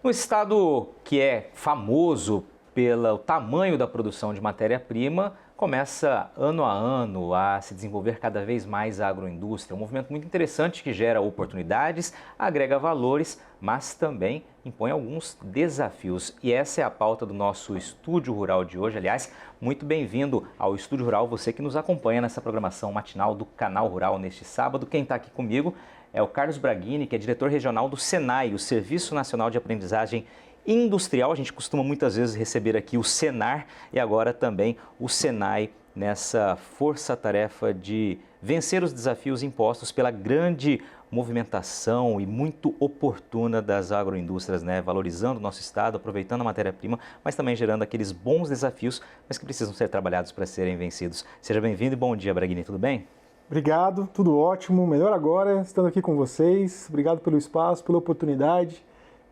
Um estado que é famoso pelo tamanho da produção de matéria-prima, começa ano a ano a se desenvolver cada vez mais a agroindústria. Um movimento muito interessante que gera oportunidades, agrega valores, mas também impõe alguns desafios. E essa é a pauta do nosso Estúdio Rural de hoje. Aliás, muito bem-vindo ao Estúdio Rural, você que nos acompanha nessa programação matinal do Canal Rural neste sábado. Quem está aqui comigo é o Carlos Braghini, que é diretor regional do SENAI, o Serviço Nacional de Aprendizagem Industrial. A gente costuma muitas vezes receber aqui o Senar e agora também o SENAI nessa força-tarefa de vencer os desafios impostos pela grande movimentação e muito oportuna das agroindústrias, né? Valorizando o nosso estado, aproveitando a matéria-prima, mas também gerando aqueles bons desafios, mas que precisam ser trabalhados para serem vencidos. Seja bem-vindo e bom dia, Braghini, tudo bem? Obrigado, tudo ótimo, melhor agora estando aqui com vocês. Obrigado pelo espaço, pela oportunidade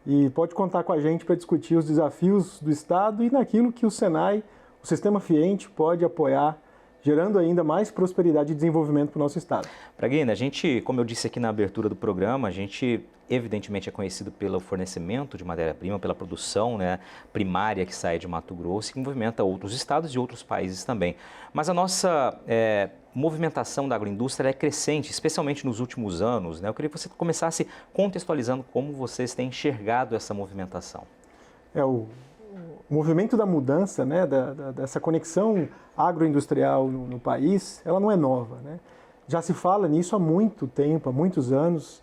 e pode contar com a gente para discutir os desafios do Estado e naquilo que o SENAI, o Sistema Fiente, pode apoiar, gerando ainda mais prosperidade e desenvolvimento para o nosso Estado. Braghini, a gente, como eu disse aqui na abertura do programa, a gente evidentemente é conhecido pelo fornecimento de matéria-prima, pela produção, né, primária que sai de Mato Grosso e que movimenta outros estados e outros países também. Mas a nossa movimentação da agroindústria é crescente, especialmente nos últimos anos, né? Eu queria que você começasse contextualizando como vocês têm enxergado essa movimentação. O movimento da mudança, né, dessa conexão agroindustrial no país, ela não é nova, né? Já se fala nisso há muito tempo, há muitos anos,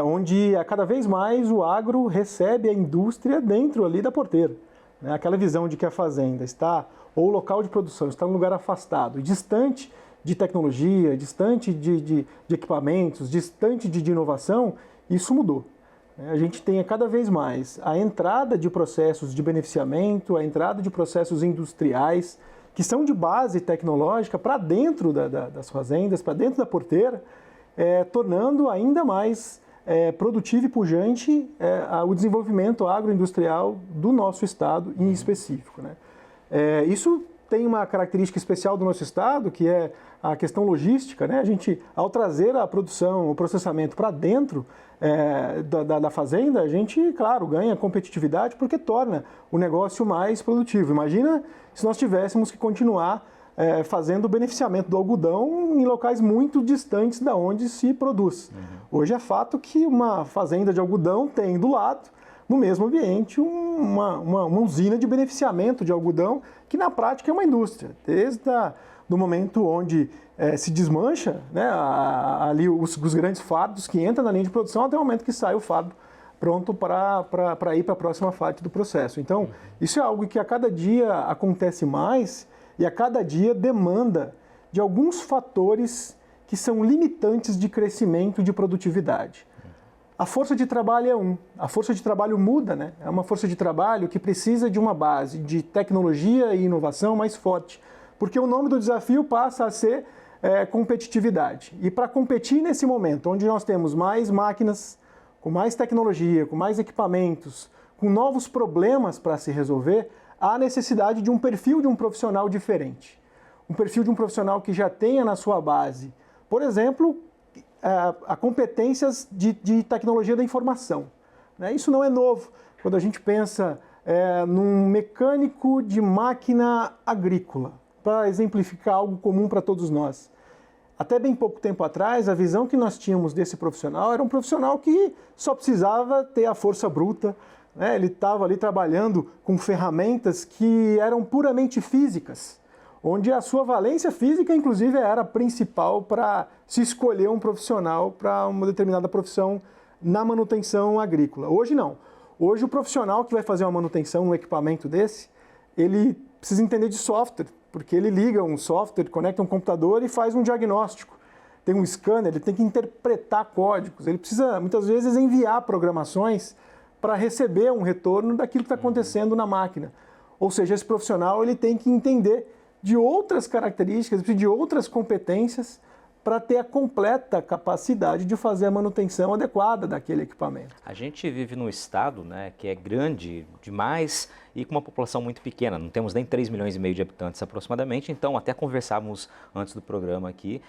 onde cada vez mais o agro recebe a indústria dentro ali da porteira, né? Aquela visão de que a fazenda está, ou o local de produção está em um lugar afastado e distante de tecnologia, distante de equipamentos, distante de inovação, isso mudou. A gente tem cada vez mais a entrada de processos de beneficiamento, a entrada de processos industriais que são de base tecnológica para dentro das fazendas, para dentro da porteira, tornando ainda mais produtivo e pujante o desenvolvimento agroindustrial do nosso estado em específico, né? Isso tem uma característica especial do nosso estado, que é a questão logística, né? A gente, ao trazer a produção, o processamento para dentro da fazenda, a gente, claro, ganha competitividade porque torna o negócio mais produtivo. Imagina se nós tivéssemos que continuar fazendo o beneficiamento do algodão em locais muito distantes da onde se produz. Hoje é fato que uma fazenda de algodão tem do lado, no mesmo ambiente, uma usina de beneficiamento de algodão, que na prática é uma indústria. Desde do momento onde se desmancha, né, ali os grandes fardos que entram na linha de produção, até o momento que sai o fardo pronto para ir para a próxima fase do processo. Então, isso é algo que a cada dia acontece mais e a cada dia demanda de alguns fatores que são limitantes de crescimento e de produtividade. A força de trabalho é a força de trabalho muda, né? É uma força de trabalho que precisa de uma base de tecnologia e inovação mais forte, porque o nome do desafio passa a ser competitividade. E para competir nesse momento, onde nós temos mais máquinas, com mais tecnologia, com mais equipamentos, com novos problemas para se resolver, há necessidade de um perfil de um profissional diferente. Um perfil de um profissional que já tenha na sua base, por exemplo, a competências de tecnologia da informação, né? Isso não é novo. Quando a gente pensa num mecânico de máquina agrícola, para exemplificar algo comum para todos nós. Até bem pouco tempo atrás, a visão que nós tínhamos desse profissional era um profissional que só precisava ter a força bruta, né? Ele estava ali trabalhando com ferramentas que eram puramente físicas, onde a sua valência física, inclusive, era a principal para se escolher um profissional para uma determinada profissão na manutenção agrícola. Hoje não. Hoje o profissional que vai fazer uma manutenção no equipamento desse, ele precisa entender de software, porque ele liga um software, conecta um computador e faz um diagnóstico. Tem um scanner, ele tem que interpretar códigos, ele precisa, muitas vezes, enviar programações para receber um retorno daquilo que está acontecendo na máquina. Ou seja, esse profissional ele tem que entender de outras características, de outras competências para ter a completa capacidade de fazer a manutenção adequada daquele equipamento. A gente vive num estado, né, que é grande demais e com uma população muito pequena. Não temos nem 3,5 milhões de habitantes aproximadamente, então até conversávamos antes do programa aqui,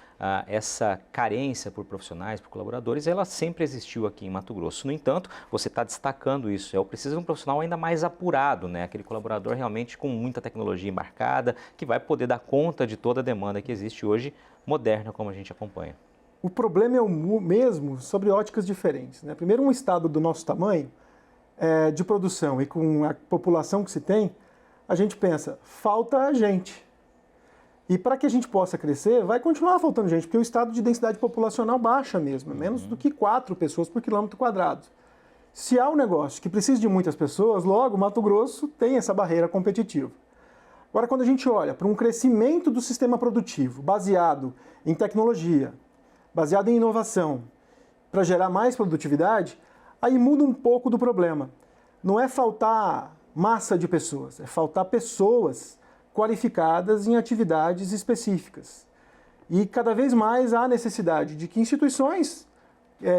essa carência por profissionais, por colaboradores, ela sempre existiu aqui em Mato Grosso. No entanto, você está destacando isso, eu preciso de um profissional ainda mais apurado, né, aquele colaborador realmente com muita tecnologia embarcada, que vai poder dar conta de toda a demanda que existe hoje, moderna, como a gente acompanha. O problema é o mesmo sobre óticas diferentes, né? Primeiro, um estado do nosso tamanho, de produção e com a população que se tem, a gente pensa, falta gente. E para que a gente possa crescer, vai continuar faltando gente, porque o estado de densidade populacional baixa mesmo, menos do que 4 pessoas por quilômetro quadrado. Se há um negócio que precisa de muitas pessoas, logo Mato Grosso tem essa barreira competitiva. Agora, quando a gente olha para um crescimento do sistema produtivo baseado em tecnologia, baseado em inovação, para gerar mais produtividade, aí muda um pouco do problema. Não é faltar massa de pessoas, é faltar pessoas qualificadas em atividades específicas. E cada vez mais há necessidade de que instituições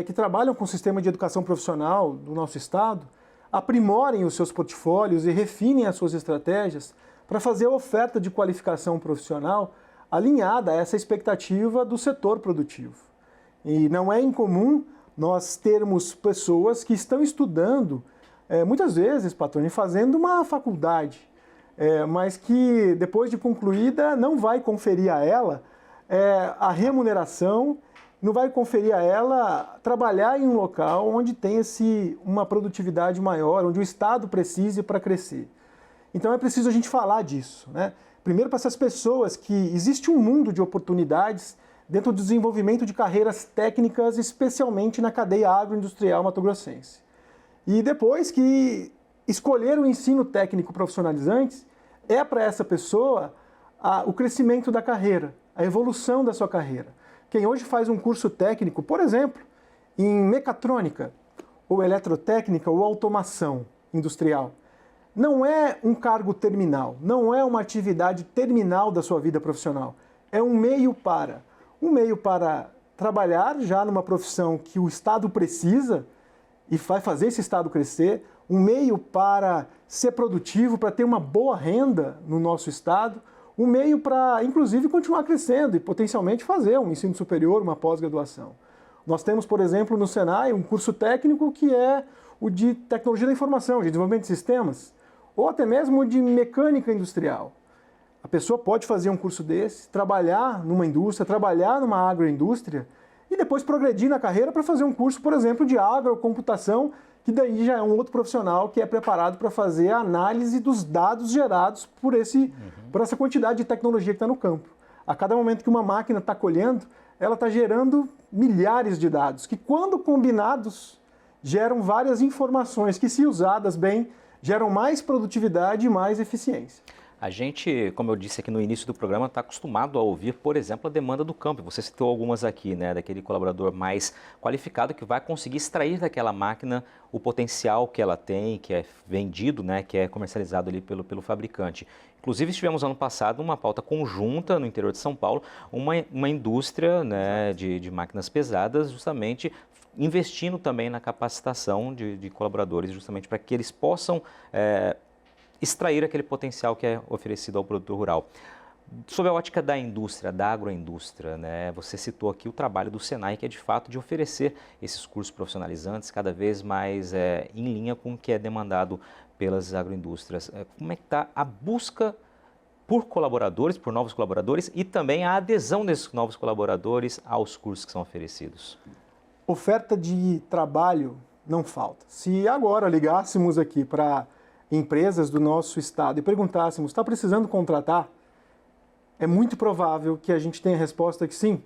que trabalham com o sistema de educação profissional do nosso estado aprimorem os seus portfólios e refinem as suas estratégias para fazer a oferta de qualificação profissional alinhada a essa expectativa do setor produtivo. E não é incomum nós termos pessoas que estão estudando, muitas vezes, Patrone, fazendo uma faculdade, mas que depois de concluída não vai conferir a ela a remuneração, não vai conferir a ela trabalhar em um local onde tem uma produtividade maior, onde o Estado precise para crescer. Então é preciso a gente falar disso, né? Primeiro para essas pessoas que existe um mundo de oportunidades dentro do desenvolvimento de carreiras técnicas, especialmente na cadeia agroindustrial mato-grossense. E depois que escolher o ensino técnico profissionalizante é para essa pessoa o crescimento da carreira, a evolução da sua carreira. Quem hoje faz um curso técnico, por exemplo, em mecatrônica, ou eletrotécnica, ou automação industrial, não é um cargo terminal, não é uma atividade terminal da sua vida profissional. É um meio para trabalhar já numa profissão que o Estado precisa e vai fazer esse Estado crescer, um meio para ser produtivo, para ter uma boa renda no nosso Estado, um meio para, inclusive, continuar crescendo e potencialmente fazer um ensino superior, uma pós-graduação. Nós temos, por exemplo, no Senai, um curso técnico que é o de tecnologia da informação, de desenvolvimento de sistemas, ou até mesmo de mecânica industrial. A pessoa pode fazer um curso desse, trabalhar numa indústria, trabalhar numa agroindústria e depois progredir na carreira para fazer um curso, por exemplo, de agrocomputação, que daí já é um outro profissional que é preparado para fazer a análise dos dados gerados por essa quantidade de tecnologia que está no campo. A cada momento que uma máquina está colhendo, ela está gerando milhares de dados, que quando combinados, geram várias informações que, se usadas bem, geram mais produtividade e mais eficiência. A gente, como eu disse aqui no início do programa, está acostumado a ouvir, por exemplo, a demanda do campo. Você citou algumas aqui, né, daquele colaborador mais qualificado que vai conseguir extrair daquela máquina o potencial que ela tem, que é vendido, né, que é comercializado ali pelo fabricante. Inclusive, tivemos ano passado uma pauta conjunta no interior de São Paulo, uma indústria, né, de máquinas pesadas, justamente investindo também na capacitação de colaboradores, justamente para que eles possam extrair aquele potencial que é oferecido ao produtor rural. Sob a ótica da indústria, da agroindústria, né, você citou aqui o trabalho do Senai, que é de fato de oferecer esses cursos profissionalizantes cada vez mais em linha com o que é demandado pelas agroindústrias. Como é que está a busca por colaboradores, por novos colaboradores e também a adesão desses novos colaboradores aos cursos que são oferecidos? Oferta de trabalho não falta. Se agora ligássemos aqui para empresas do nosso estado e perguntássemos, está precisando contratar? É muito provável que a gente tenha a resposta que sim.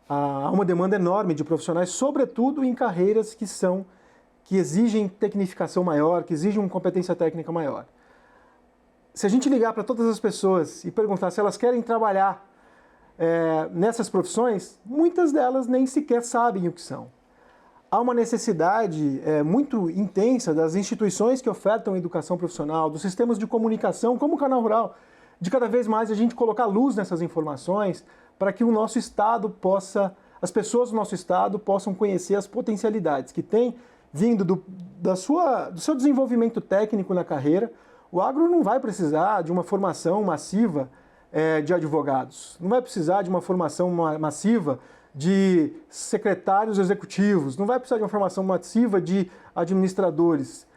Há uma demanda enorme de profissionais, sobretudo em carreiras que exigem tecnificação maior, que exigem uma competência técnica maior. Se a gente ligar para todas as pessoas e perguntar se elas querem trabalhar nessas profissões, muitas delas nem sequer sabem o que são. Há uma necessidade muito intensa das instituições que ofertam educação profissional, dos sistemas de comunicação, como o Canal Rural, de cada vez mais a gente colocar luz nessas informações para que o nosso Estado possa, as pessoas do nosso Estado possam conhecer as potencialidades que tem vindo do seu desenvolvimento técnico na carreira. O agro não vai precisar de uma formação massiva de advogados, não vai precisar de uma formação massiva de secretários executivos, não vai precisar de uma formação massiva de administradores.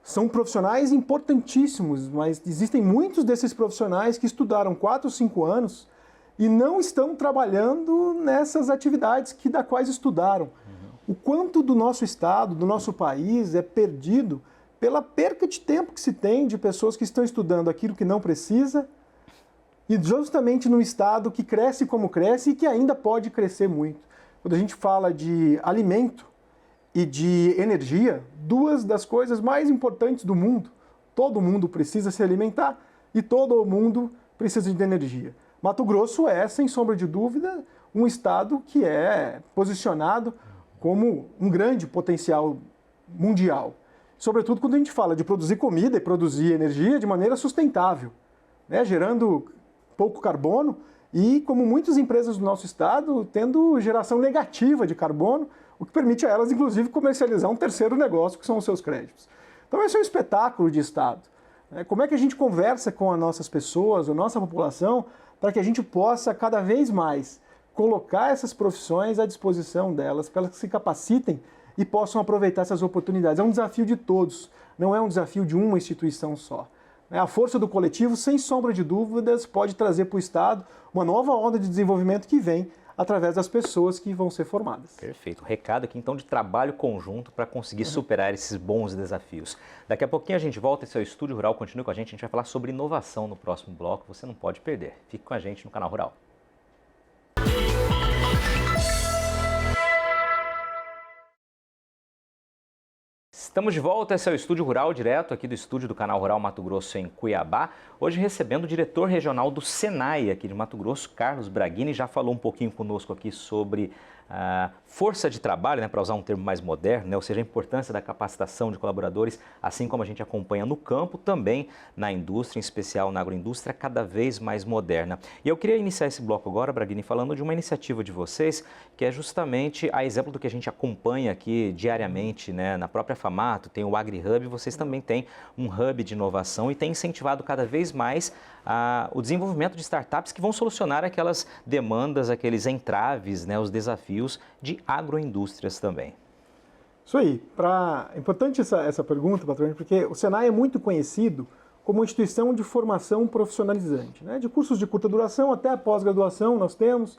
São profissionais importantíssimos, mas existem muitos desses profissionais que estudaram 4 ou 5 anos e não estão trabalhando nessas atividades das quais estudaram. O quanto do nosso Estado, do nosso país é perdido pela perca de tempo que se tem de pessoas que estão estudando aquilo que não precisa e justamente num Estado que cresce como cresce e que ainda pode crescer muito. Quando a gente fala de alimento e de energia, 2 das coisas mais importantes do mundo, todo mundo precisa se alimentar e todo mundo precisa de energia. Mato Grosso é, sem sombra de dúvida, um estado que é posicionado como um grande potencial mundial. Sobretudo quando a gente fala de produzir comida e produzir energia de maneira sustentável, né? Gerando pouco carbono e, como muitas empresas do nosso estado, tendo geração negativa de carbono, o que permite a elas, inclusive, comercializar um terceiro negócio, que são os seus créditos. Então esse é um espetáculo de estado. Como é que a gente conversa com as nossas pessoas, a nossa população, para que a gente possa cada vez mais colocar essas profissões à disposição delas, para elas se capacitem e possam aproveitar essas oportunidades. É um desafio de todos, não é um desafio de uma instituição só. A força do coletivo, sem sombra de dúvidas, pode trazer para o Estado uma nova onda de desenvolvimento que vem através das pessoas que vão ser formadas. Perfeito. Recado aqui, então, de trabalho conjunto para conseguir superar esses bons desafios. Daqui a pouquinho a gente volta, esse é o Estúdio Rural, continue com a gente vai falar sobre inovação no próximo bloco, você não pode perder. Fique com a gente no Canal Rural. Estamos de volta, esse é o Estúdio Rural, direto aqui do estúdio do Canal Rural Mato Grosso em Cuiabá. Hoje recebendo o diretor regional do Senai aqui de Mato Grosso, Carlos Braghini, já falou um pouquinho conosco aqui sobre a força de trabalho, né, para usar um termo mais moderno, né, ou seja, a importância da capacitação de colaboradores, assim como a gente acompanha no campo, também na indústria, em especial na agroindústria, cada vez mais moderna. E eu queria iniciar esse bloco agora, Braghini, falando de uma iniciativa de vocês, que é justamente a exemplo do que a gente acompanha aqui diariamente, né, na própria FAMATO, tem o AgriHub, vocês também têm um hub de inovação e têm incentivado cada vez mais o desenvolvimento de startups que vão solucionar aquelas demandas, aqueles entraves, né, os desafios de agroindústrias também. Isso aí. É importante essa pergunta, patrônio, porque o Senai é muito conhecido como uma instituição de formação profissionalizante, né? De cursos de curta duração até a pós-graduação nós temos.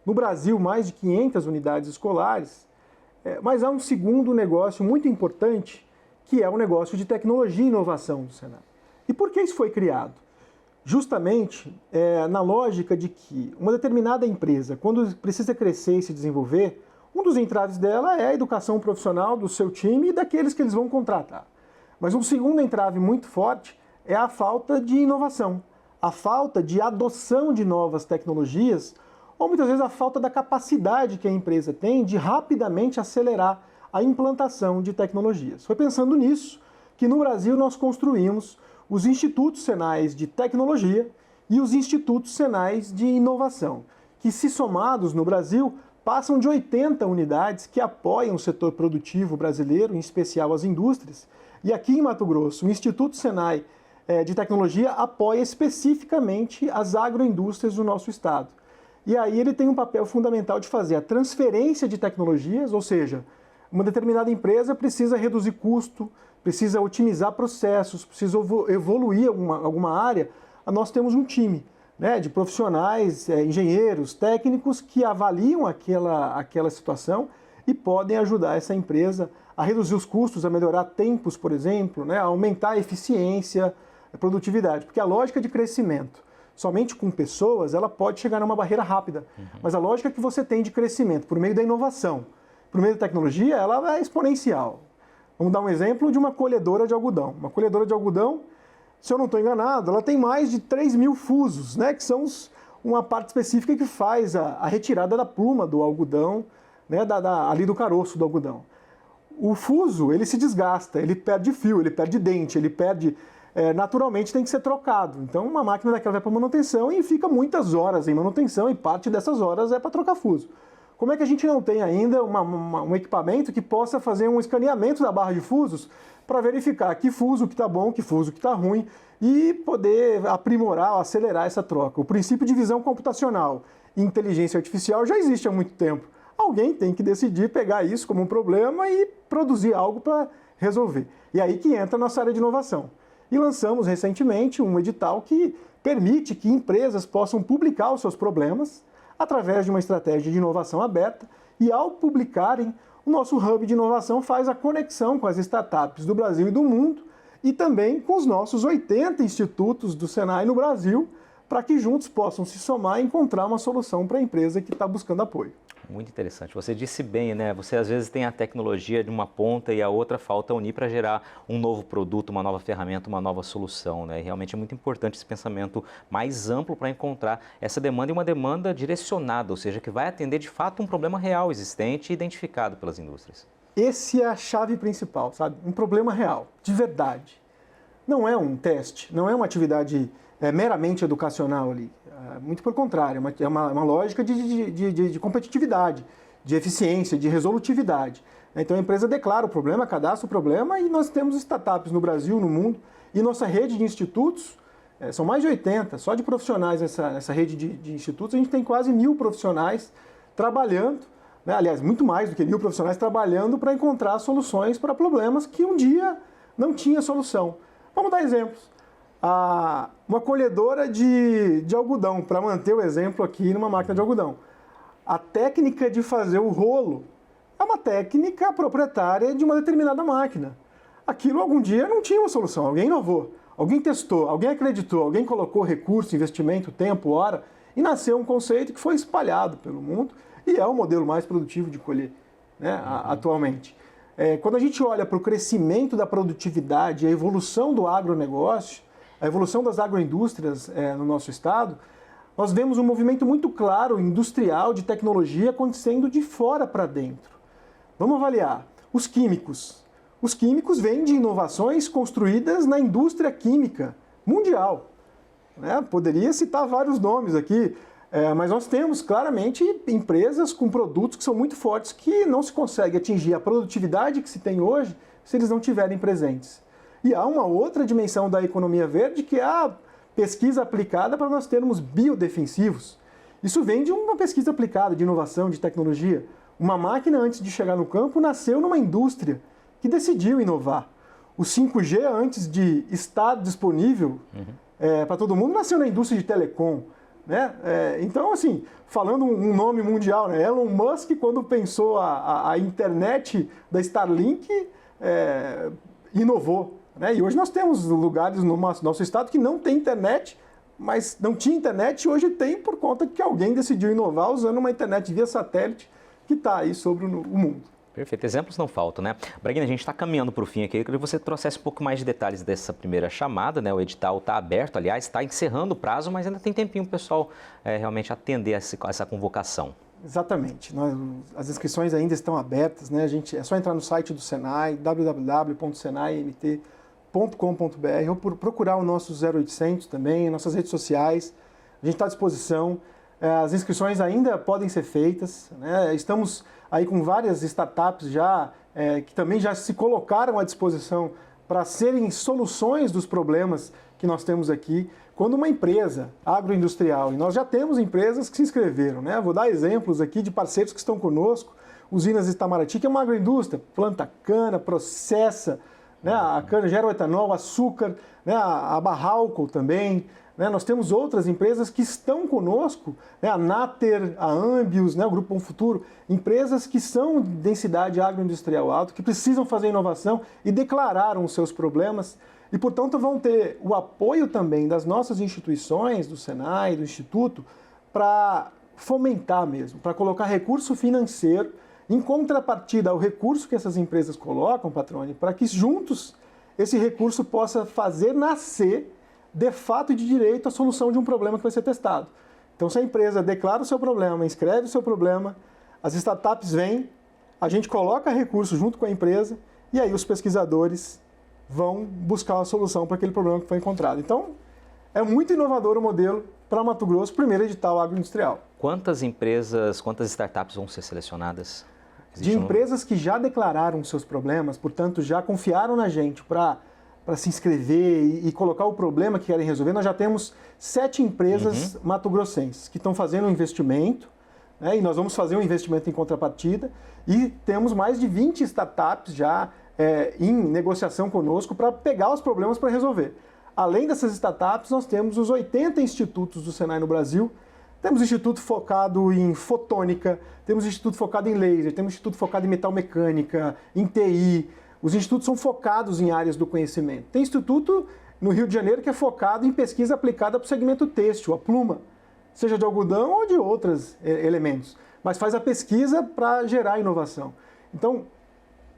No Brasil, mais de 500 unidades escolares. Mas há um segundo negócio muito importante, que é o negócio de tecnologia e inovação do Senai. E por que isso foi criado? Justamente na lógica de que uma determinada empresa, quando precisa crescer e se desenvolver, um dos entraves dela é a educação profissional do seu time e daqueles que eles vão contratar. Mas um segundo entrave muito forte é a falta de inovação, a falta de adoção de novas tecnologias, ou muitas vezes a falta da capacidade que a empresa tem de rapidamente acelerar a implantação de tecnologias. Foi pensando nisso que no Brasil nós construímos os Institutos Senais de Tecnologia e os Institutos Senais de Inovação, que, se somados no Brasil, passam de 80 unidades que apoiam o setor produtivo brasileiro, em especial as indústrias. E aqui em Mato Grosso, o Instituto Senai de Tecnologia apoia especificamente as agroindústrias do nosso estado. E aí ele tem um papel fundamental de fazer a transferência de tecnologias, ou seja, uma determinada empresa precisa reduzir custo, precisa otimizar processos, precisa evoluir alguma área. Nós temos um time, né, de profissionais, engenheiros, técnicos que avaliam aquela situação e podem ajudar essa empresa a reduzir os custos, a melhorar tempos, por exemplo, né, a aumentar a eficiência, a produtividade. Porque a lógica de crescimento somente com pessoas, ela pode chegar numa barreira rápida. Mas a lógica que você tem de crescimento por meio da inovação, por meio da tecnologia, ela é exponencial. Vamos dar um exemplo de uma colhedora de algodão. Uma colhedora de algodão, se eu não estou enganado, ela tem mais de 3.000 fusos, né, que são uma parte específica que faz a retirada da pluma do algodão, né, ali do caroço do algodão. O fuso, ele se desgasta, ele perde fio, ele perde dente, ele perde naturalmente tem que ser trocado. Então, uma máquina daquela vai para manutenção e fica muitas horas em manutenção e parte dessas horas é para trocar fuso. Como é que a gente não tem ainda um equipamento que possa fazer um escaneamento da barra de fusos para verificar que fuso que está bom, que fuso que está ruim e poder aprimorar, acelerar essa troca? O princípio de visão computacional e inteligência artificial já existe há muito tempo. Alguém tem que decidir pegar isso como um problema e produzir algo para resolver. E aí que entra a nossa área de inovação. E lançamos recentemente um edital que permite que empresas possam publicar os seus problemas através de uma estratégia de inovação aberta e, ao publicarem, o nosso hub de inovação faz a conexão com as startups do Brasil e do mundo e também com os nossos 80 institutos do Senai no Brasil, para que juntos possam se somar e encontrar uma solução para a empresa que está buscando apoio. Muito interessante. Você disse bem, né? Você às vezes tem a tecnologia de uma ponta e a outra falta unir para gerar um novo produto, uma nova ferramenta, uma nova solução, né? E realmente é muito importante esse pensamento mais amplo para encontrar essa demanda e uma demanda direcionada, ou seja, que vai atender de fato um problema real existente e identificado pelas indústrias. Essa é a chave principal, sabe? Um problema real, de verdade. Não é um teste, não é uma atividade meramente educacional ali. Muito pelo contrário, é uma lógica de competitividade, de eficiência, de resolutividade. Então a empresa declara o problema, cadastra o problema e nós temos startups no Brasil, no mundo, e nossa rede de institutos, são mais de 80, só de profissionais nessa rede de institutos, a gente tem quase 1.000 profissionais trabalhando, né? Aliás, muito mais do que 1.000 profissionais trabalhando para encontrar soluções para problemas que um dia não tinha solução. Vamos dar exemplos. Uma colhedora de algodão, para manter o exemplo aqui numa máquina de algodão. A técnica de fazer o rolo é uma técnica proprietária de uma determinada máquina. Aquilo algum dia não tinha uma solução, alguém inovou, alguém testou, alguém acreditou, alguém colocou recurso, investimento, tempo, hora, e nasceu um conceito que foi espalhado pelo mundo e é o modelo mais produtivo de colher, né, atualmente. Quando a gente olha para o crescimento da produtividade, a evolução do agronegócio, a evolução das agroindústrias no nosso estado, nós vemos um movimento muito claro, industrial, de tecnologia acontecendo de fora para dentro. Vamos avaliar. Os químicos. Os químicos vêm de inovações construídas na indústria química mundial. Né? Poderia citar vários nomes aqui, mas nós temos claramente empresas com produtos que são muito fortes que não se consegue atingir a produtividade que se tem hoje se eles não estiverem presentes. E há uma outra dimensão da economia verde, que é a pesquisa aplicada para nós termos biodefensivos. Isso vem de uma pesquisa aplicada, de inovação, de tecnologia. Uma máquina, antes de chegar no campo, nasceu numa indústria que decidiu inovar. O 5G, antes de estar disponível para todo mundo, nasceu na indústria de telecom. Né? Então, assim, falando um nome mundial, né? Elon Musk, quando pensou a internet da Starlink, inovou. Né? E hoje nós temos lugares no nosso estado que não tem internet, mas não tinha internet e hoje tem por conta que alguém decidiu inovar usando uma internet via satélite que está aí sobre o mundo. Perfeito. Exemplos não faltam, né? Braguina, a gente está caminhando para o fim aqui. Eu queria que você trouxesse um pouco mais de detalhes dessa primeira chamada, né? O edital está aberto, aliás, está encerrando o prazo, mas ainda tem tempinho para o pessoal realmente atender essa convocação. Exatamente. As inscrições ainda estão abertas, né? É só entrar no site do Senai, www.senaimt.com.br, ou procurar o nosso 0800 também, nossas redes sociais. A gente está à disposição. As inscrições ainda podem ser feitas, né? Estamos aí com várias startups que também já se colocaram à disposição para serem soluções dos problemas que nós temos aqui. Quando uma empresa agroindustrial, e nós já temos empresas que se inscreveram, né? Vou dar exemplos aqui de parceiros que estão conosco, Usinas Itamaraty, que é uma agroindústria, planta cana, processa, né? A cana gera o etanol, açúcar, né? A Barralco também. Né? Nós temos outras empresas que estão conosco, né? A Nater, a Ambius, né? O Grupo Bom Futuro, empresas que são de densidade agroindustrial alta, que precisam fazer inovação e declararam os seus problemas e, portanto, vão ter o apoio também das nossas instituições, do Senai, do Instituto, para fomentar mesmo, para colocar recurso financeiro em contrapartida ao recurso que essas empresas colocam, Patrone, para que juntos esse recurso possa fazer nascer de fato e de direito a solução de um problema que vai ser testado. Então, se a empresa declara o seu problema, inscreve o seu problema, as startups vêm, a gente coloca recurso junto com a empresa e aí os pesquisadores vão buscar a solução para aquele problema que foi encontrado. Então, é muito inovador o modelo para Mato Grosso, primeiro edital agroindustrial. Quantas empresas, quantas startups vão ser selecionadas? De empresas que já declararam seus problemas, portanto, já confiaram na gente para se inscrever e colocar o problema que querem resolver, nós já temos 7 empresas mato-grossenses que estão fazendo um investimento, né, e nós vamos fazer um investimento em contrapartida, e temos mais de 20 startups já em negociação conosco para pegar os problemas para resolver. Além dessas startups, nós temos os 80 institutos do Senai no Brasil. Temos instituto focado em fotônica, temos instituto focado em laser, temos instituto focado em metalmecânica, em TI. Os institutos são focados em áreas do conhecimento. Tem instituto no Rio de Janeiro que é focado em pesquisa aplicada para o segmento têxtil, a pluma, seja de algodão ou de outros elementos, mas faz a pesquisa para gerar inovação. Então,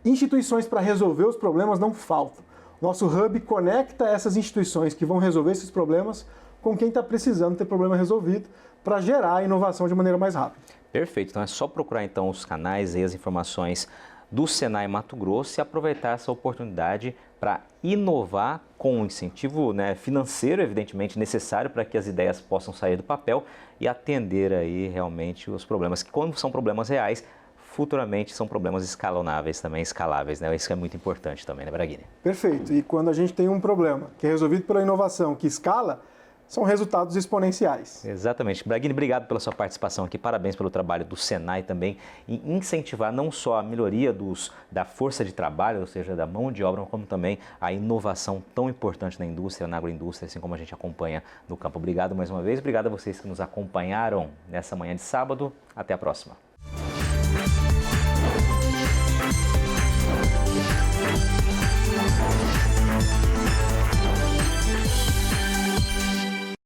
instituições para resolver os problemas não faltam. Nosso hub conecta essas instituições que vão resolver esses problemas com quem está precisando ter problema resolvido para gerar a inovação de maneira mais rápida. Perfeito, então é só procurar então os canais e as informações do Senai Mato Grosso e aproveitar essa oportunidade para inovar com um incentivo, né, financeiro, evidentemente, necessário para que as ideias possam sair do papel e atender aí realmente os problemas, que quando são problemas reais, futuramente são problemas escalonáveis também, escaláveis, né? Isso é muito importante também, né, Braghini? Perfeito, e quando a gente tem um problema que é resolvido pela inovação, que escala, são resultados exponenciais. Exatamente. Braghini, obrigado pela sua participação aqui. Parabéns pelo trabalho do Senai também em incentivar não só a melhoria da força de trabalho, ou seja, da mão de obra, como também a inovação tão importante na indústria, na agroindústria, assim como a gente acompanha no campo. Obrigado mais uma vez. Obrigado a vocês que nos acompanharam nessa manhã de sábado. Até a próxima.